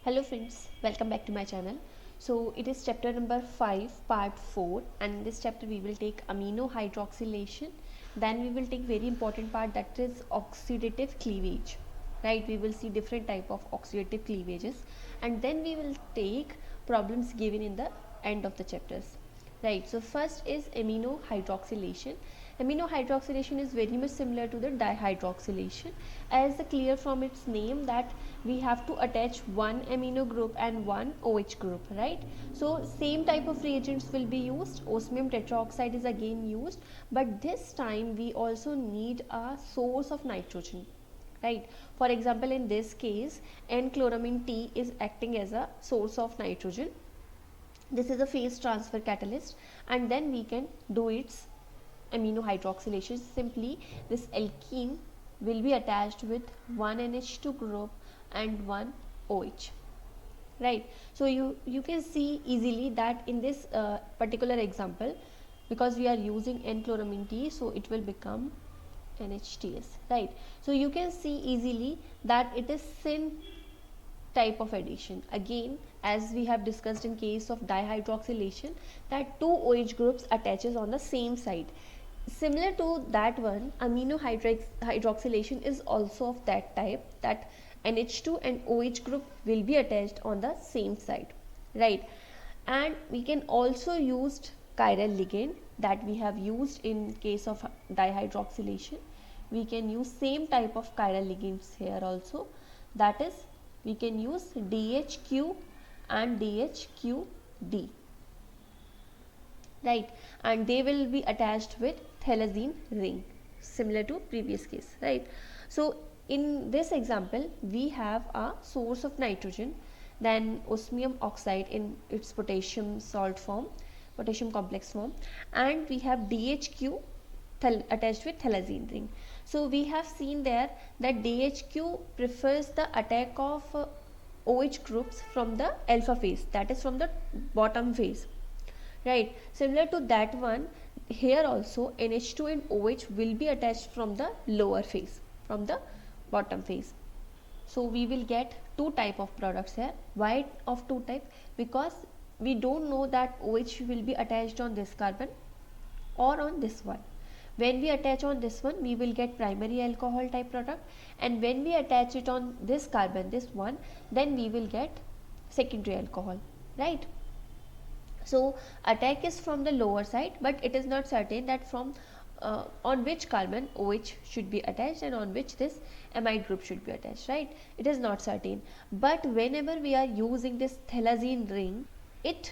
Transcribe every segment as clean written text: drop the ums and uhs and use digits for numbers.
Hello friends, welcome back to my channel. So it is chapter number 5 part 4, and in this chapter we will take amino hydroxylation. Then we will take very important part, that is oxidative cleavage. Right, we will see different type of oxidative cleavages, and then we will take problems given in the end of the chapters. Right, so first is amino hydroxylation. Amino hydroxylation is very much similar to the dihydroxylation, as clear from its name that we have to attach one amino group and one OH group, right? So same type of reagents will be used. Osmium tetroxide is again used, but this time we also need a source of nitrogen, right? For example, in this case N-chloramine T is acting as a source of nitrogen. This is a phase transfer catalyst, and then we can do its amino hydroxylation. Simply this alkene will be attached with one NH2 group and one OH, right? So you can see easily that in this particular example, because we are using N-chloramine T, so it will become NHTS, right? So you can see easily that it is syn type of addition. Again, as we have discussed in case of dihydroxylation, that two OH groups attaches on the same side. Similar to that one, amino hydroxylation is also of that type, that NH2 and OH group will be attached on the same side, right? And we can also use chiral ligand that we have used in case of dihydroxylation. We can use same type of chiral ligands here also, that is we can use DHQ and DHQD, right? And they will be attached with thalazine ring, similar to previous case, right? So in this example we have a source of nitrogen, then osmium oxide in its potassium salt form, potassium complex form, and we have DHQ attached with thalazine ring. So we have seen there that DHQ prefers the attack of OH groups from the alpha phase, that is from the bottom phase, right? Similar to that one, here also NH2 and OH will be attached from the lower phase, from the bottom phase. So we will get two type of products here. Why of two type? Because we don't know that OH will be attached on this carbon or on this one. When we attach on this one, we will get primary alcohol type product, and when we attach it on this carbon, this one, then we will get secondary alcohol, right? So attack is from the lower side, but it is not certain that from on which carbon OH should be attached and on which this amide group should be attached, right? It is not certain. But whenever we are using this thalazine ring, it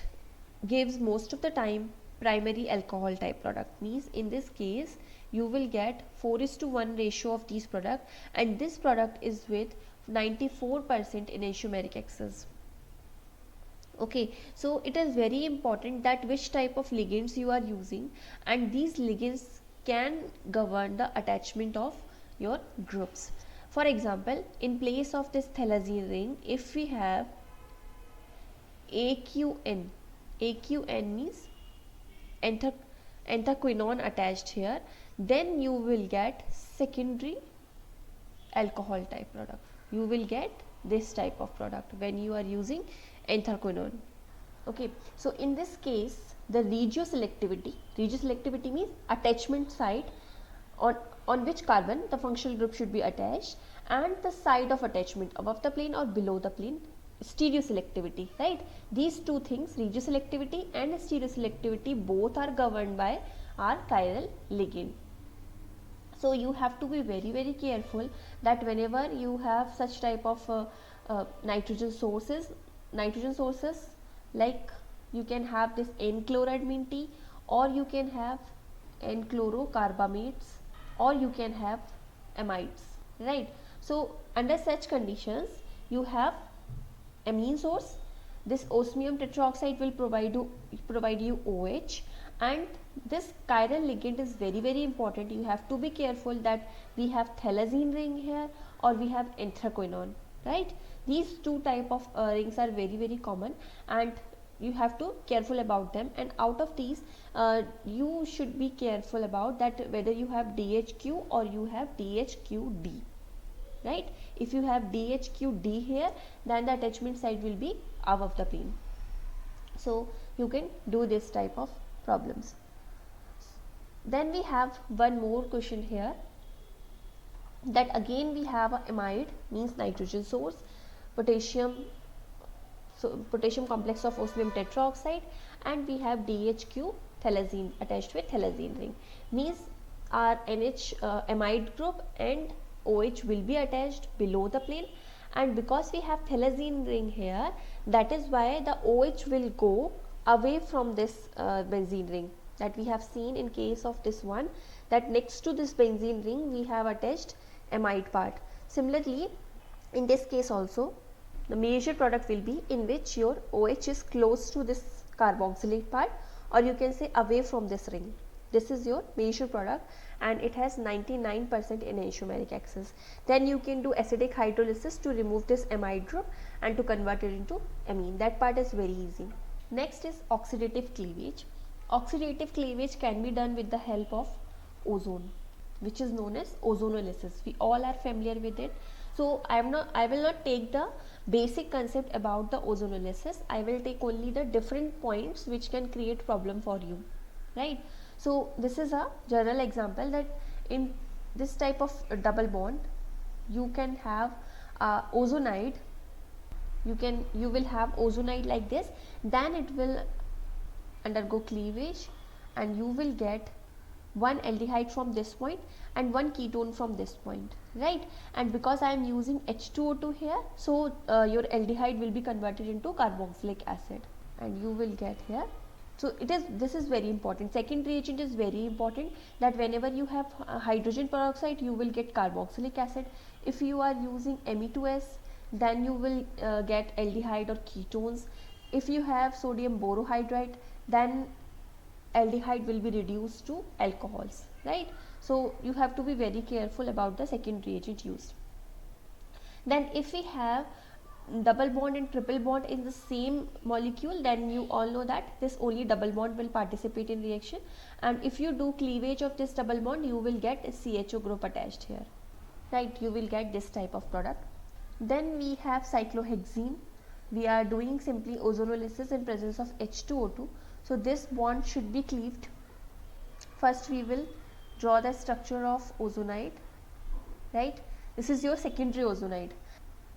gives most of the time primary alcohol type product. Means in this case you will get 4:1 ratio of these product, and this product is with 94% enantiomeric excess. Okay, so it is very important that which type of ligands you are using, and these ligands can govern the attachment of your groups. For example, in place of this thalazine ring, if we have AQN, AQN means anthraquinone attached here, then you will get secondary alcohol type product. You will get this type of product when you are using anthraquinone. Okay, so in this case the regioselectivity means attachment site on which carbon the functional group should be attached, and the side of attachment above the plane or below the plane, stereoselectivity, right? These two things, regioselectivity and stereoselectivity, both are governed by our chiral ligand. So you have to be very careful that whenever you have such type of nitrogen sources, like you can have this N-chloramine T, or you can have N-chlorocarbamates, or you can have amides, right? So under such conditions you have amine source, this osmium tetroxide will provide you OH, and this chiral ligand is very important. You have to be careful that we have thalazine ring here or we have anthraquinone, right? These two type of rings are very common, and you have to careful about them. And out of these you should be careful about that whether you have DHQ or you have DHQD. right? If you have DHQD here, then the attachment side will be above the plane. So you can do this type of problems. Then we have one more question here, that again we have a amide, means nitrogen source, potassium, so potassium complex of osmium tetraoxide, and we have DHQ thalazine attached with thalazine ring, means our NH amide group and OH will be attached below the plane, and because we have thalazine ring here, that is why the OH will go away from this benzene ring, that we have seen in case of this one, that next to this benzene ring we have attached amide part. Similarly, in this case also, the major product will be in which your OH is close to this carboxylate part, or you can say away from this ring. This is your major product and it has 99% enantiomeric axis. Then you can do acidic hydrolysis to remove this amide group and to convert it into amine. That part is very easy. Next is oxidative cleavage. Oxidative cleavage can be done with the help of ozone, which is known as ozonolysis. We all are familiar with it. So I will not take the basic concept about the ozonolysis. I will take only the different points which can create problem for you, right? So this is a general example, that in this type of double bond you can have ozonide, you will have ozonide like this, then it will undergo cleavage and you will get one aldehyde from this point and one ketone from this point, right? And because I am using H2O2 here, so your aldehyde will be converted into carboxylic acid and you will get here. So this is very important. Second reagent is very important, that whenever you have hydrogen peroxide, you will get carboxylic acid. If you are using Me2S, then you will get aldehyde or ketones. If you have sodium borohydride, then aldehyde will be reduced to alcohols, right? So you have to be very careful about the second reagent used. Then if we have double bond and triple bond in the same molecule, then you all know that this only double bond will participate in reaction, and if you do cleavage of this double bond, you will get a CHO group attached here, right? You will get this type of product. Then we have cyclohexene. We are doing simply ozonolysis in presence of H2O2. So this bond should be cleaved. First we will draw the structure of ozonide, right? This is your secondary ozonide.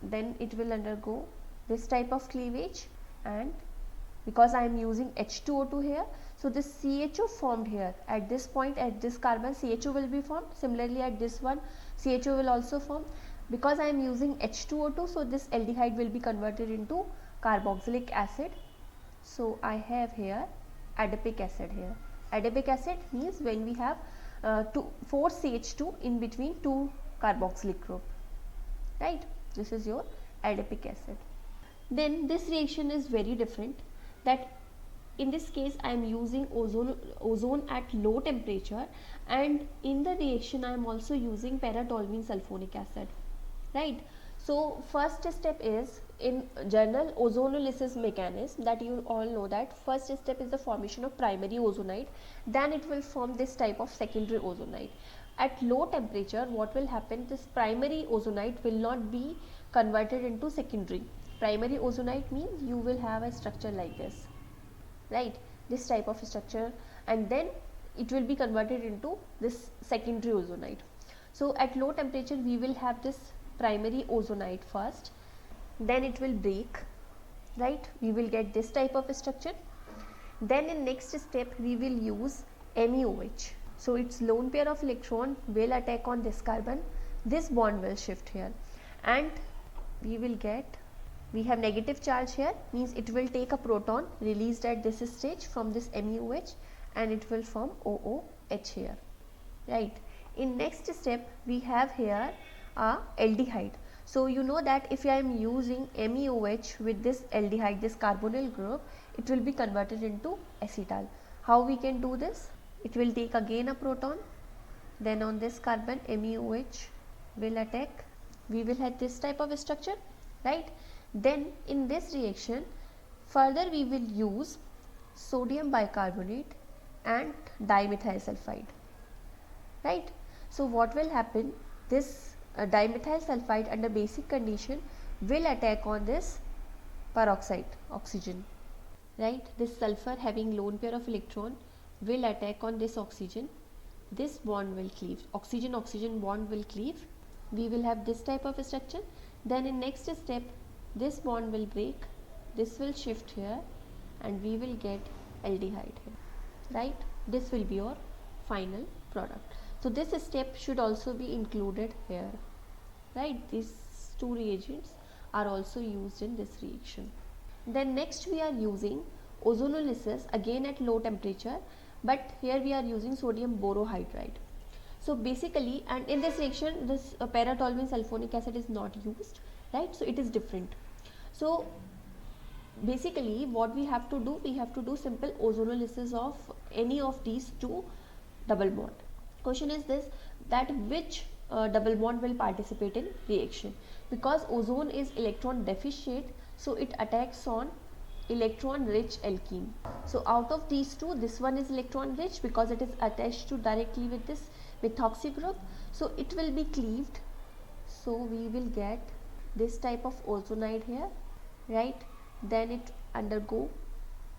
Then it will undergo this type of cleavage, and because I am using H2O2 here, so this CHO formed here at this point, at this carbon, CHO will be formed. Similarly at this one, CHO will also form. Because I am using H2O2, so this aldehyde will be converted into carboxylic acid. So I have here adipic acid here. Adipic acid means when we have 4 CH2 in between 2 carboxylic group, right? This is your adipic acid. Then this reaction is very different, that in this case I am using ozone at low temperature, and in the reaction I am also using para-toluene sulfonic acid, right? So first step is in general ozonolysis mechanism, that you all know that first step is the formation of primary ozonide, then it will form this type of secondary ozonide. At low temperature what will happen, this primary ozonide will not be converted into secondary. Primary ozonide means you will have a structure like this, right? This type of structure, and then it will be converted into this secondary ozonide. So at low temperature we will have this primary ozonide first, then it will break, right? We will get this type of structure. Then in next step we will use MeOH. So its lone pair of electron will attack on this carbon, this bond will shift here, and we will get, we have negative charge here, means it will take a proton released at this stage from this MeOH and it will form OOH here, right? In next step we have here a aldehyde. So you know that if I am using MeOH with this aldehyde, this carbonyl group, it will be converted into acetal. How we can do this? It will take again a proton, then on this carbon MeOH will attack, we will have this type of structure, right? Then in this reaction further we will use sodium bicarbonate and dimethyl sulfide, right? So what will happen, this dimethyl sulfide under basic condition will attack on this peroxide oxygen, right? This sulfur having lone pair of electron will attack on this oxygen. This bond will cleave, oxygen oxygen bond will cleave. We will have this type of structure. Then in next step, this bond will break, this will shift here, and we will get aldehyde here, right? This will be your final product. So this step should also be included here, right? These two reagents are also used in this reaction. Then next we are using ozonolysis, again at low temperature, but here we are using sodium borohydride. So basically, and in this reaction this para-toluene sulfonic acid is not used, right? So it is different. So basically what we have to do, we have to do simple ozonolysis of any of these two double bond. Question is this, that which double bond will participate in reaction? Because ozone is electron deficient, so it attacks on electron rich alkene. So out of these two, this one is electron rich because it is attached to directly with this methoxy group, so it will be cleaved. So we will get this type of ozonide here, right? Then it undergo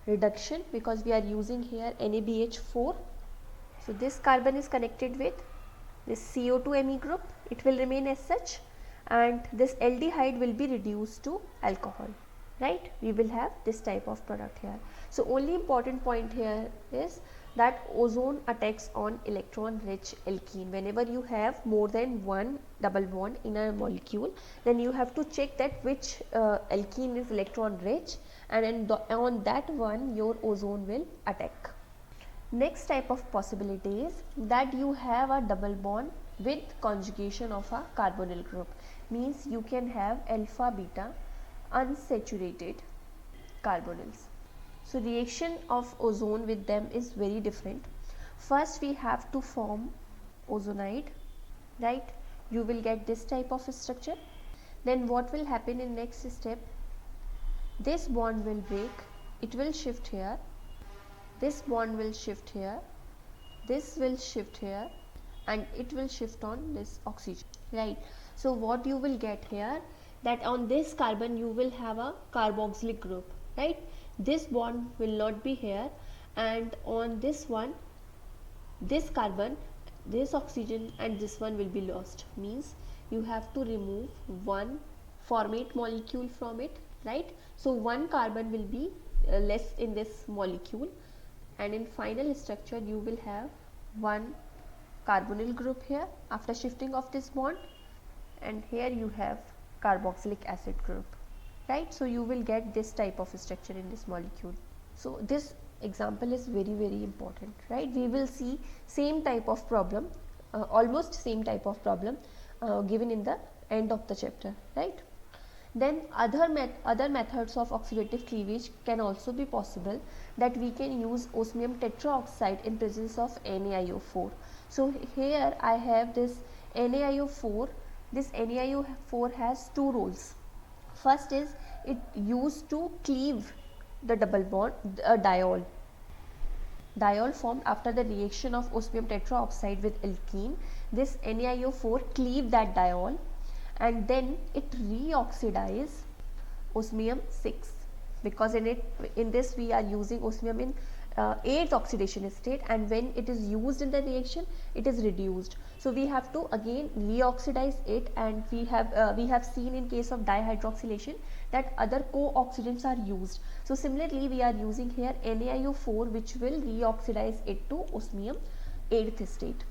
reduction because we are using here NaBH4. So this carbon is connected with this CO2 Me group, it will remain as such, and this aldehyde will be reduced to alcohol, right? We will have this type of product here. So only important point here is that ozone attacks on electron rich alkene. Whenever you have more than one double bond in a molecule, then you have to check that which alkene is electron rich, and on that one your ozone will attack. Next type of possibility is that you have a double bond with conjugation of a carbonyl group, means you can have alpha beta unsaturated carbonyls. So reaction of ozone with them is very different. First we have to form ozonide, right? You will get this type of structure. Then what will happen in next step, this bond will break, it will shift here, this bond will shift here, this will shift here, and it will shift on this oxygen, right? So what you will get here, that on this carbon you will have a carboxylic group, right? This bond will not be here, and on this one, this carbon, this oxygen and this one will be lost, means you have to remove one formate molecule from it, right? So one carbon will be less in this molecule, and in final structure you will have one carbonyl group here after shifting of this bond, and here you have carboxylic acid group, right? So you will get this type of structure in this molecule. So this example is very important, right? We will see same type of problem, almost same type of problem given in the end of the chapter, right? Then other methods of oxidative cleavage can also be possible, that we can use osmium tetraoxide in presence of NaIO4. So here I have this NaIO4. This NaIO4 has two roles. First is it used to cleave the double bond, diol. Diol formed after the reaction of osmium tetraoxide with alkene. This NaIO4 cleave that diol, and then it reoxidize osmium 6, because in this we are using osmium in 8th oxidation state, and when it is used in the reaction it is reduced. So we have to again reoxidize it, and we have seen in case of dihydroxylation that other co-oxidants are used. So similarly we are using here NaIO4, which will reoxidize it to osmium 8th state,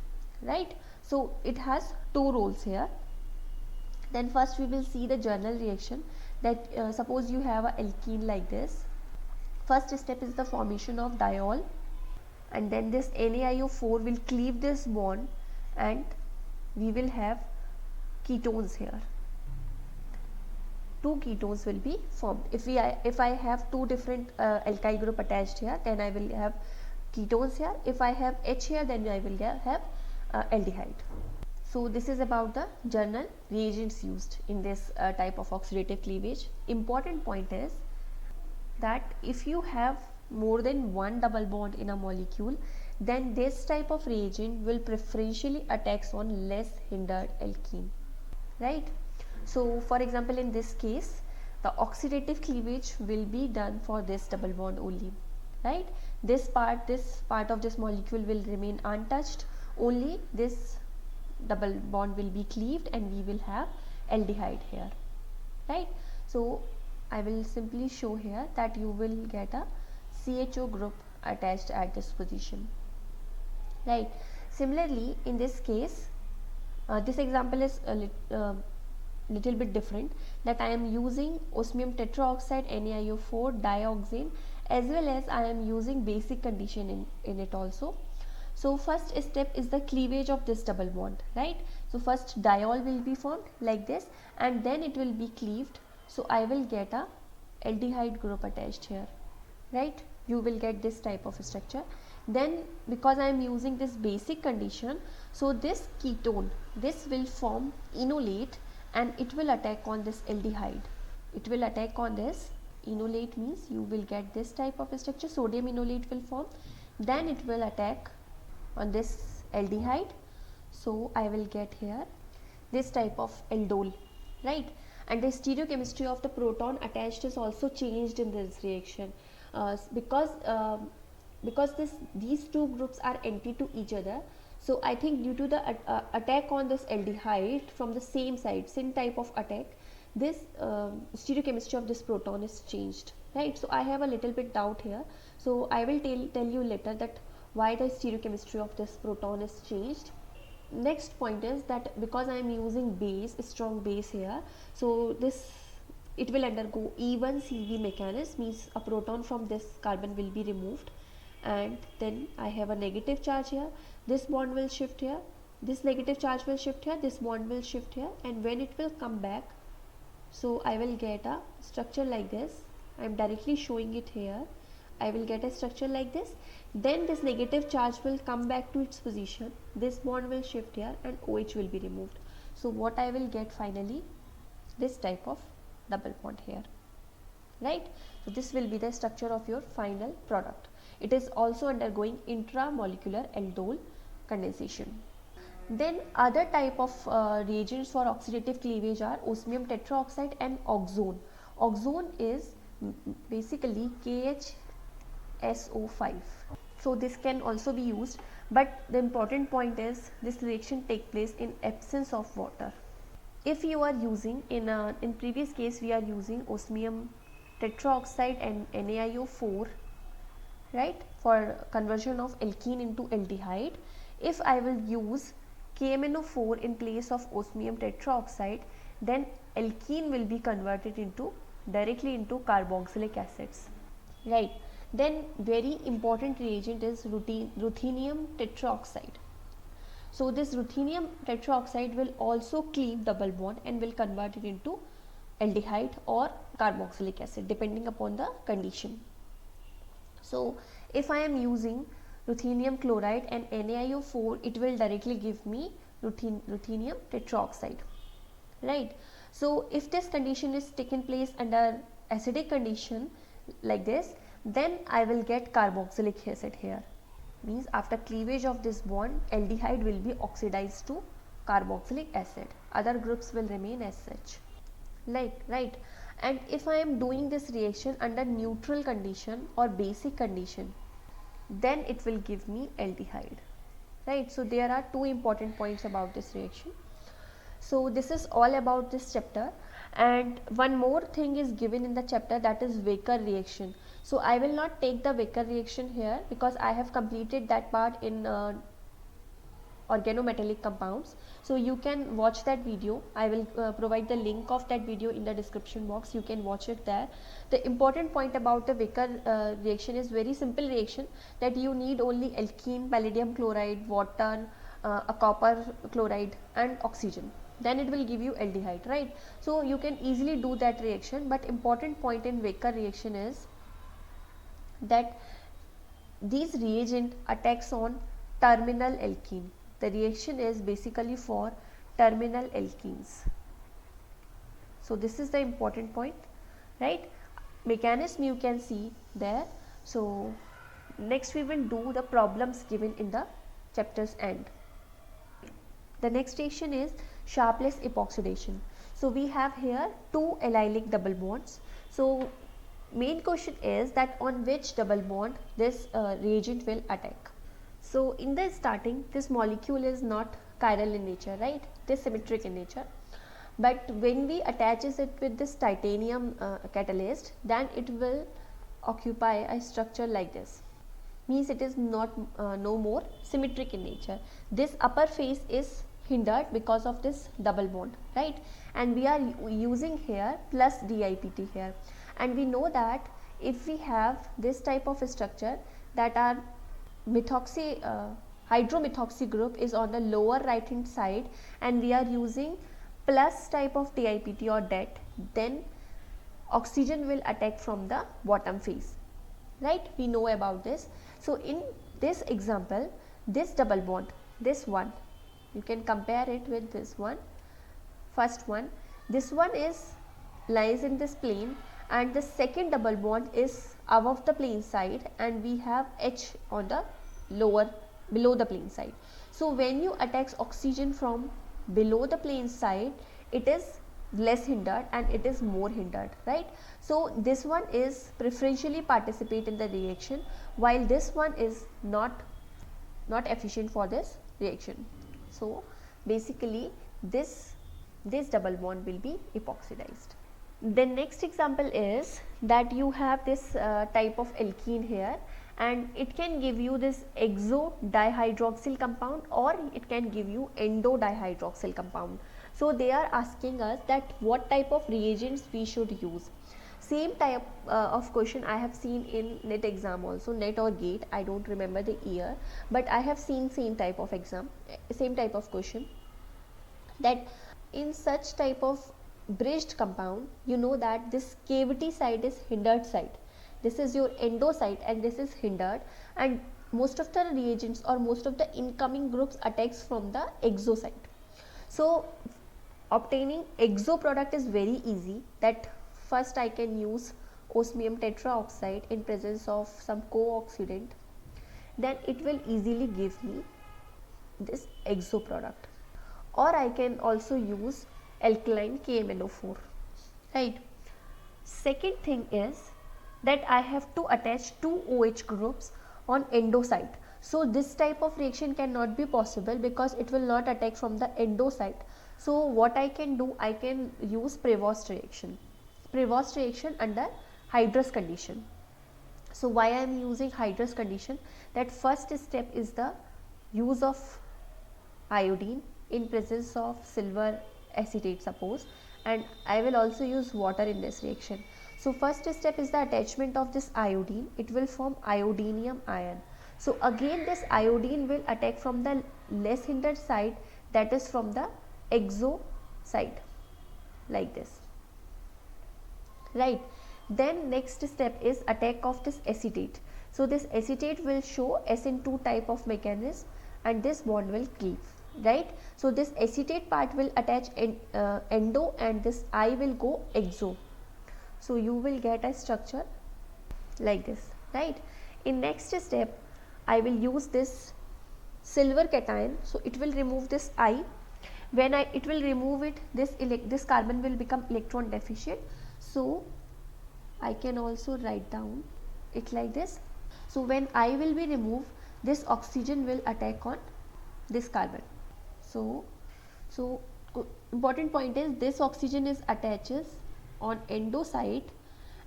right? So it has two roles here. Then first we will see the journal reaction, that suppose you have a alkene like this. First step is the formation of diol, and then this NaIO4 will cleave this bond, and we will have ketones here. Two ketones will be formed. If I have two different alkyl group attached here, then I will have ketones here. If I have H here, then I will have aldehyde. So this is about the journal reagents used in this type of oxidative cleavage. Important point is that if you have more than one double bond in a molecule, then this type of reagent will preferentially attacks on less hindered alkene. right? So for example, in this case, the oxidative cleavage will be done for this double bond only, right? This part of this molecule will remain untouched, only this double bond will be cleaved and we will have aldehyde here, right? So I will simply show here that you will get a CHO group attached at this position, right? Similarly, in this case, this example is a little bit different, that I am using osmium tetraoxide NaIO4 dioxane, as well as I am using basic condition in it also. So first step is the cleavage of this double bond, right? So first diol will be formed like this and then it will be cleaved. So I will get a aldehyde group attached here, right? You will get this type of structure. Then because I am using this basic condition, so this ketone, this will form enolate and it will attack on this aldehyde. It will attack on this enolate, means you will get this type of structure, sodium enolate will form, then it will attack on this aldehyde. So I will get here this type of aldol, right? And the stereochemistry of the proton attached is also changed in this reaction, because these two groups are anti to each other. So I think due to the attack on this aldehyde from the same side, same type of attack, this stereochemistry of this proton is changed, right? So I have a little bit doubt here, so I will tell you later that why the stereochemistry of this proton is changed. Next point is that because I am using base, strong base here, so this it will undergo E1CV mechanism, means a proton from this carbon will be removed, and then I have a negative charge here, this bond will shift here, this negative charge will shift here, this bond will shift here, and when it will come back, so I will get a structure like this. I am directly showing it here. I will get a structure like this, then this negative charge will come back to its position, this bond will shift here and OH will be removed. So what I will get finally, this type of double bond here, right? So this will be the structure of your final product. It is also undergoing intramolecular aldol condensation. Then other type of reagents for oxidative cleavage are osmium tetraoxide and oxone. Oxone is basically KHSO5. So this can also be used, but the important point is this reaction take place in absence of water. If you are using in previous case we are using osmium tetraoxide and NaIO4, right, for conversion of alkene into aldehyde. If I will use KMnO4 in place of osmium tetraoxide, then alkene will be converted into directly into carboxylic acids, right? Then very important reagent is ruthenium tetraoxide. So this ruthenium tetraoxide will also cleave double bond and will convert it into aldehyde or carboxylic acid depending upon the condition. So if I am using ruthenium chloride and NaIO4, it will directly give me ruthenium tetraoxide, right? So if this condition is taken place under acidic condition like this, then I will get carboxylic acid here, means after cleavage of this bond, aldehyde will be oxidized to carboxylic acid, other groups will remain as such, like, right? And if I am doing this reaction under neutral condition or basic condition, then it will give me aldehyde, right? So there are two important points about this reaction. So this is all about this chapter, and one more thing is given in the chapter, that is Waker reaction. So I will not take the Waker reaction here because I have completed that part in organometallic compounds. So you can watch that video. I will provide the link of that video in the description box. You can watch it there. The important point about the Waker reaction is very simple reaction, that you need only alkene, palladium chloride, water, a copper chloride and oxygen, then it will give you aldehyde, right? So you can easily do that reaction, but important point in Waker reaction is that these reagent attacks on terminal alkene. The reaction is basically for terminal alkenes. So this is the important point, right? Mechanism you can see there. So next we will do the problems given in the chapter's end. The next reaction is sharpless epoxidation. So we have here two allylic double bonds. So main question is that on which double bond this reagent will attack. So in the starting, this molecule is not chiral in nature, right? It is symmetric in nature. But when we attaches it with this titanium catalyst, then it will occupy a structure like this. Means it is not no more symmetric in nature. This upper face is hindered because of this double bond, right? And we are using here plus DIPT here, and we know that if we have this type of structure, that our methoxy hydromethoxy group is on the lower right hand side, and we are using plus type of DIPT or DET, then oxygen will attack from the bottom face, right? We know about this. So in this example, this double bond, this one, you can compare it with this one, first one, this one is lies in this plane, and the second double bond is above the plane side, and we have H on the lower below the plane side. So when you attach oxygen from below the plane side, it is less hindered and it is more hindered, right? So this one is preferentially participate in the reaction, while this one is not efficient for this reaction. So basically this double bond will be epoxidized. The next example is that you have this type of alkene here, and it can give you this exo dihydroxyl compound, or it can give you endo dihydroxyl compound. So they are asking us that what type of reagents we should use. Same type of question I have seen in NET exam also, NET or GATE, I don't remember the year, but I have seen same type of exam, same type of question, that in such type of bridged compound, you know that this cavity side is hindered side, this is your endo side and this is hindered, and most of the reagents or most of the incoming groups attacks from the exo side. So obtaining exo product is very easy, that first I can use osmium tetraoxide in presence of some co-oxidant, then it will easily give me this exo product. Or I can also use alkaline KMnO4, right? Second thing is that I have to attach two OH groups on endo side. So this type of reaction cannot be possible because it will not attack from the endo side. So what I can do, I can use Prevost reaction. Prevost reaction under hydrous condition. So why I am using hydrous condition? That first step is the use of iodine in presence of silver acetate suppose, and I will also use water in this reaction. So first step is the attachment of this iodine, it will form iodinium ion. So again this iodine will attack from the less hindered side, that is from the exo side, like this, right? Then next step is attack of this acetate. So this acetate will show SN2 type of mechanism and this bond will cleave, right? So this acetate part will attach endo and this I will go exo. So you will get a structure like this, right? In next step I will use this silver cation, so it will remove this I. When it will remove it, this carbon will become electron deficient. So I can also write down it like this. So when I will be removed, this oxygen will attack on this carbon. So important point is this oxygen is attaches on endo side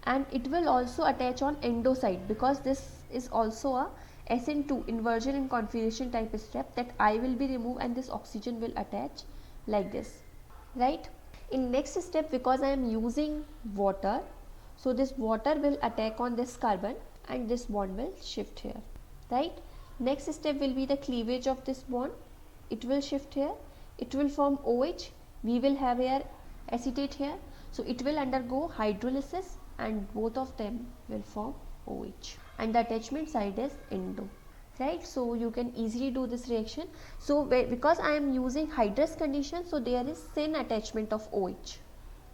and it will also attach on endo side, because this is also a SN2 inversion and configuration type step, that I will be removed and this oxygen will attach like this, right? In next step, because I am using water, so this water will attack on this carbon and this bond will shift here, right? Next step will be the cleavage of this bond, it will shift here, it will form OH, we will have here acetate here, so it will undergo hydrolysis and both of them will form OH, and the attachment side is endo, right? So you can easily do this reaction. So because I am using hydrous condition, so there is syn attachment of OH.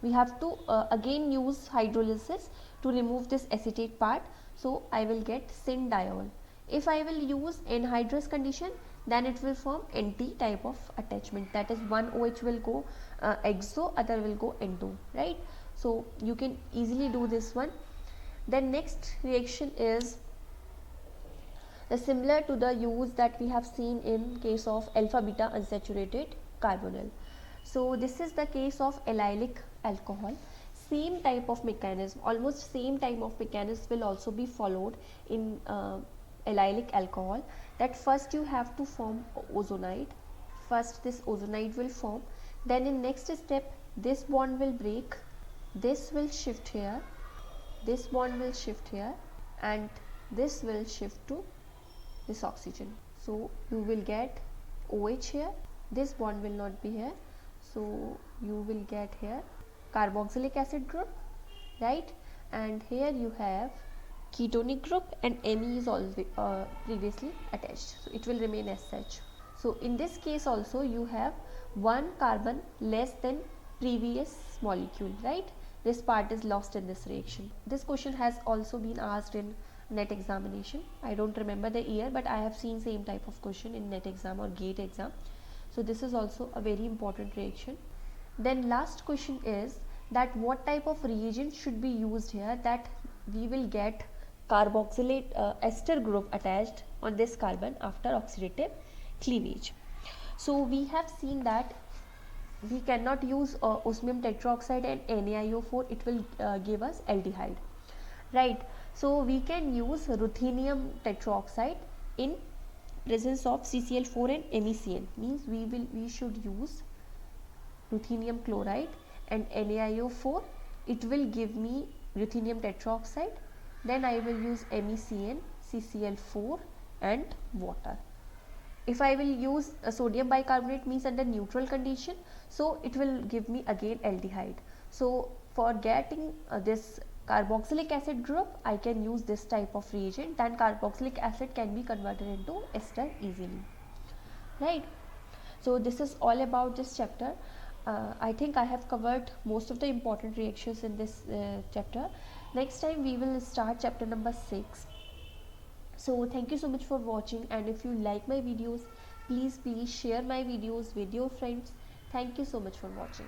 We have to again use hydrolysis to remove this acetate part, so I will get syn diol. If I will use anhydrous condition, then it will form NT type of attachment, that is one OH will go exo, other will go endo, right? So you can easily do this one. Then next reaction is similar to the use that we have seen in case of alpha beta unsaturated carbonyl. So this is the case of allylic alcohol. Same type of mechanism, almost same type of mechanism will also be followed in allylic alcohol. That first you have to form ozonide. First this ozonide will form, then in next step this bond will break, this will shift here, this bond will shift here, and this will shift to this oxygen. So you will get OH here, this bond will not be here, so you will get here carboxylic acid group, right? And here you have ketonic group, and Me is always previously attached, so it will remain as such. So in this case also you have one carbon less than previous molecule, right? This part is lost in this reaction. This question has also been asked in NET examination. I don't remember the year, but I have seen same type of question in NET exam or GATE exam. So this is also a very important reaction. Then last question is that what type of reagent should be used here that we will get carboxylate ester group attached on this carbon after oxidative cleavage. So we have seen that we cannot use osmium tetroxide and NaIO4, it will give us aldehyde, right? So we can use ruthenium tetroxide in presence of CCl4 and MECN, means we should use ruthenium chloride and NaIO4, it will give me ruthenium tetroxide, then I will use MECN, CCl4 and water. If I will use sodium bicarbonate, means under neutral condition, so it will give me again aldehyde. So for getting this carboxylic acid group, I can use this type of reagent, then carboxylic acid can be converted into ester easily, right? So this is all about this chapter. I think I have covered most of the important reactions in this chapter. Next time we will start chapter number 6. So thank you so much for watching, and if you like my videos, please share my videos with your friends. Thank you so much for watching.